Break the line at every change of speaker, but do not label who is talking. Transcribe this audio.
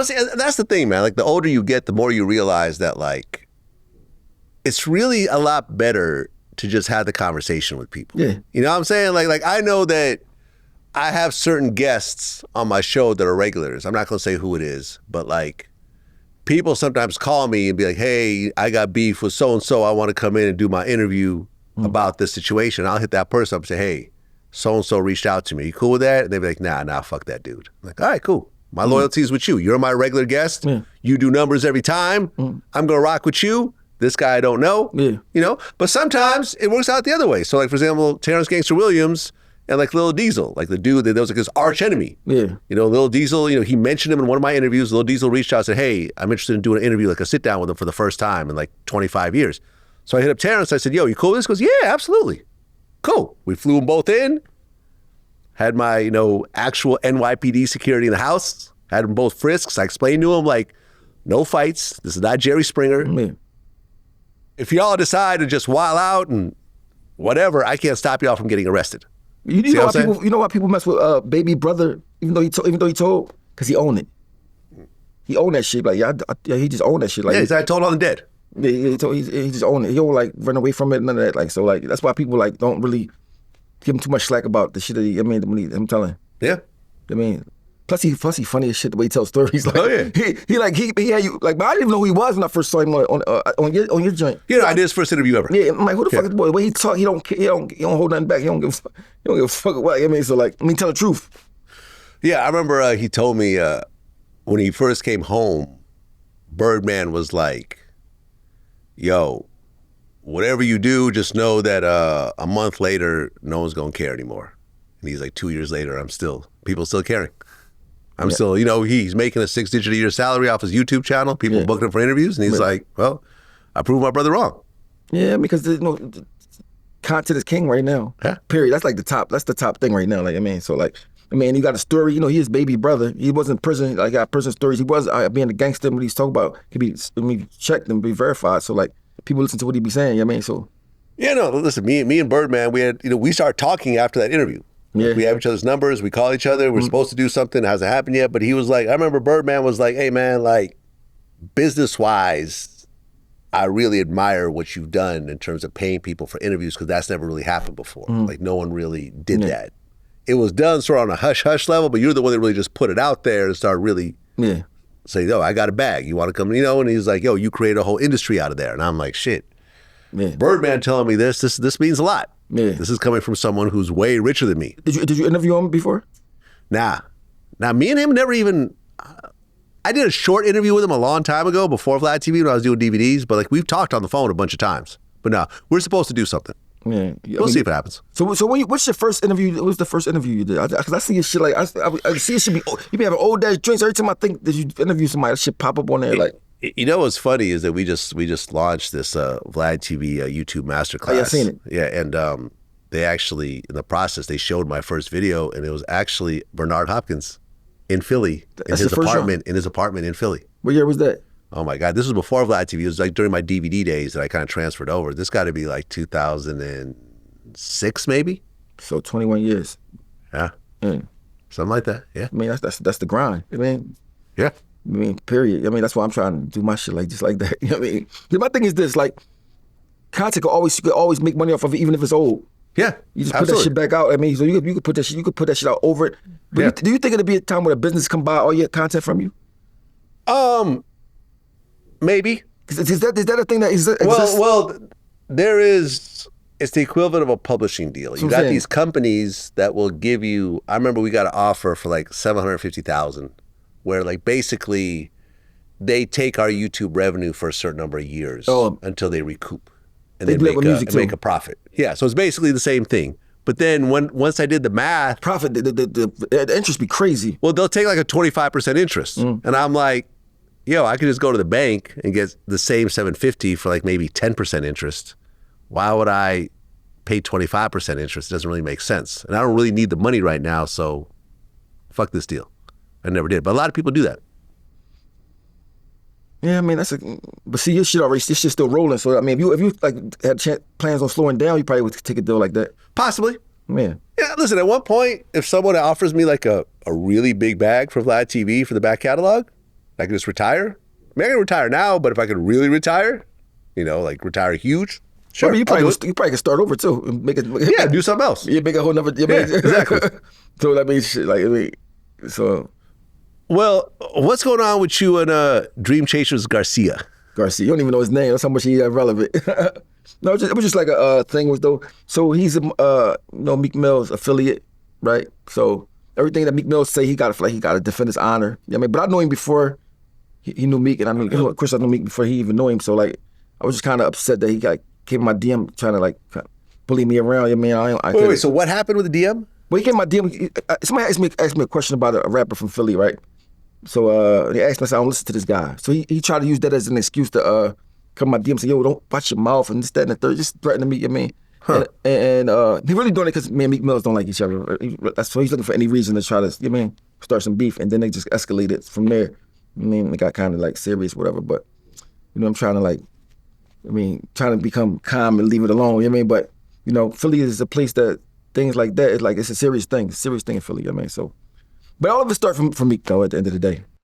Well, see, that's the thing, man. Like, the older you get, the more you realize that, like, it's really a lot better to just have the conversation with people.
Yeah.
You know what I'm saying? Like I know that I have certain guests on my show that are regulars. I'm not going to say who it is, but, like, people sometimes call me and be like, hey, I got beef with so-and-so. I want to come in and do my interview about this situation. I'll hit that person up and say, hey, so-and-so reached out to me. You cool with that? And they'd be like, nah, fuck that dude. I'm like, all right, cool. My loyalty is with you. You're my regular guest. Yeah. You do numbers every time. I'm going to rock with you. This guy I don't know. Yeah. You know? But sometimes it works out the other way. So, like, for example, Terrance Gangsta Williams and, like, Lil Diesel, like the dude that was like his arch enemy. Yeah. You know, Lil Diesel, you know, he mentioned him in one of my interviews. Lil Diesel reached out and said, hey, I'm interested in doing an interview, like a sit down with him for the first time in like 25 years. So I hit up Terrance. I said, yo, you cool with this? He goes, yeah, absolutely. Cool. We flew them both in. Had my, you know, actual NYPD security in the house. Had them both frisks. I explained to him, like, no fights. This is not Jerry Springer. Man. If y'all decide to just wild out and whatever, I can't stop y'all from getting arrested.
You know why people mess with baby brother, even though he told? Because he owned it. He owned that shit. Like, yeah, he just owned that shit. Like,
yeah, I told on the dead.
Yeah, he just owned it. He don't, like, run away from it, none of that. Like, so, like, that's why people, like, don't really give him too much slack about the shit that I'm telling.
Yeah.
I mean, plus he funny as shit the way he tells stories. Like,
oh yeah.
He had you, like, but I didn't even know who he was when I first saw him on your joint.
You know, I did his first interview ever.
Yeah, I'm like, who the fuck is the boy? The way he talk, he don't hold nothing back. He don't give a fuck what. I mean, so, like, tell the truth.
Yeah, I remember he told me when he first came home, Birdman was like, yo, whatever you do, just know that a month later, no one's gonna care anymore. And he's like, 2 years later, people still caring. I'm still, you know, he's making a 6-digit a year salary off his YouTube channel. People booking him for interviews, and he's like, well, I proved my brother wrong.
Yeah, because content is king right now. Yeah. Period. That's like that's the top thing right now. Like, I mean, so, like, you got a story, you know, his baby brother, he was in prison, like, got prison stories. He was being a gangster, what he's talking about can be checked and be verified. So, like, people listen to what he be saying, you know what I mean? So.
Yeah, no, listen, me and Birdman, we started talking after that interview. Yeah. We have each other's numbers, we call each other, we're supposed to do something, it hasn't happened yet, but he was like, I remember Birdman was like, hey man, like, business-wise, I really admire what you've done in terms of paying people for interviews, because that's never really happened before. Like, no one really did that. It was done sort of on a hush-hush level, but you're the one that really just put it out there and started really saying, yo, I got a bag, you want to come, you know? And he's like, yo, you created a whole industry out of there. And I'm like, shit. Yeah. Birdman telling me this means a lot. Yeah. This is coming from someone who's way richer than me.
Did you interview him before?
Nah. Now, me and him never even... I did a short interview with him a long time ago before Vlad TV when I was doing DVDs, but, like, we've talked on the phone a bunch of times. But no, we're supposed to do something. Yeah, we'll see if it happens.
So what's your first interview? What was the first interview you did? Because I see your shit, like, I see it should be... You be having old ass drinks. Every time I think that you interview somebody, that shit pop up on there, like...
You know what's funny is that we just launched this Vlad TV YouTube masterclass.
Oh, yeah, I've seen it.
Yeah, and they actually, in the process, they showed my first video, and it was actually Bernard Hopkins in Philly, in his apartment in Philly.
What year was that?
Oh my God, this was before Vlad TV. It was like during my DVD days that I kind of transferred over. This got to be like 2006, maybe.
So 21 years.
Yeah, something like that. Yeah.
I mean, that's the grind. I mean,
yeah.
I mean, period. I mean, that's why I'm trying to do my shit like just like that. You know what I mean? My thing is this, like, content you could always make money off of it, even if it's old.
Yeah,
you just put that shit back out. I mean, so you could put that shit out over it. But do you think it'll be a time where a business come buy all your content from you?
Maybe.
Is that a thing that exists?
Well, there is. It's the equivalent of a publishing deal. You got these companies that will give you. I remember we got an offer for like $750,000. Where, like, basically they take our YouTube revenue for a certain number of years until they recoup and they make a profit. Yeah, so it's basically the same thing. But then once I did the math,
profit, the interest be crazy.
Well, they'll take like a 25% interest, and I'm like, yo, I could just go to the bank and get the same $750 for like maybe 10% interest. Why would I pay 25% interest? It doesn't really make sense, and I don't really need the money right now, so fuck this deal. I never did, but a lot of people do that.
Yeah, I mean, but see, this shit's still rolling. So, I mean, if you like had plans on slowing down, you probably would take a deal like that.
Possibly.
Man.
Yeah, listen, at one point, if someone offers me like a really big bag for Vlad TV for the back catalog, I could just retire. I mean, I can retire now, but if I could really retire, like retire huge, sure.
Well, you probably could start over too. And make it.
Yeah, do something else.
Yeah, make a whole nother.
Exactly.
So that means shit. So.
Well, what's going on with you and Dream Chasers Garcia?
Garcia, you don't even know his name. That's how much he's relevant. No, it was just like a thing was though. So he's Meek Mill's affiliate, right? So everything that Meek Mill say, he got to defend his honor. You know what I mean? But I know him before he knew Meek, and of course I knew Meek before he even knew him. So I was just kind of upset that he came in my DM trying to bully me around. You know what I mean?
Wait, so what happened with the DM?
Well, he came in my DM. Somebody asked me a question about a rapper from Philly, right? So they asked me, I said, I don't listen to this guy. So he tried to use that as an excuse to come to my DM and say, yo, don't watch your mouth and this, that, and the third. Just threatening me, you know what I mean? Huh. And he really doing it because me and Meek Mills don't like each other. So he's looking for any reason to try to, you know what I mean, start some beef. And then they just escalated from there. I mean, it got kind of serious, whatever. But, I'm trying to trying to become calm and leave it alone, you know what I mean? But, Philly is a place that things like that, it's a serious thing. It's a serious thing in Philly, you know what I mean? So. But all of it starts from Meek, though, at the end of the day.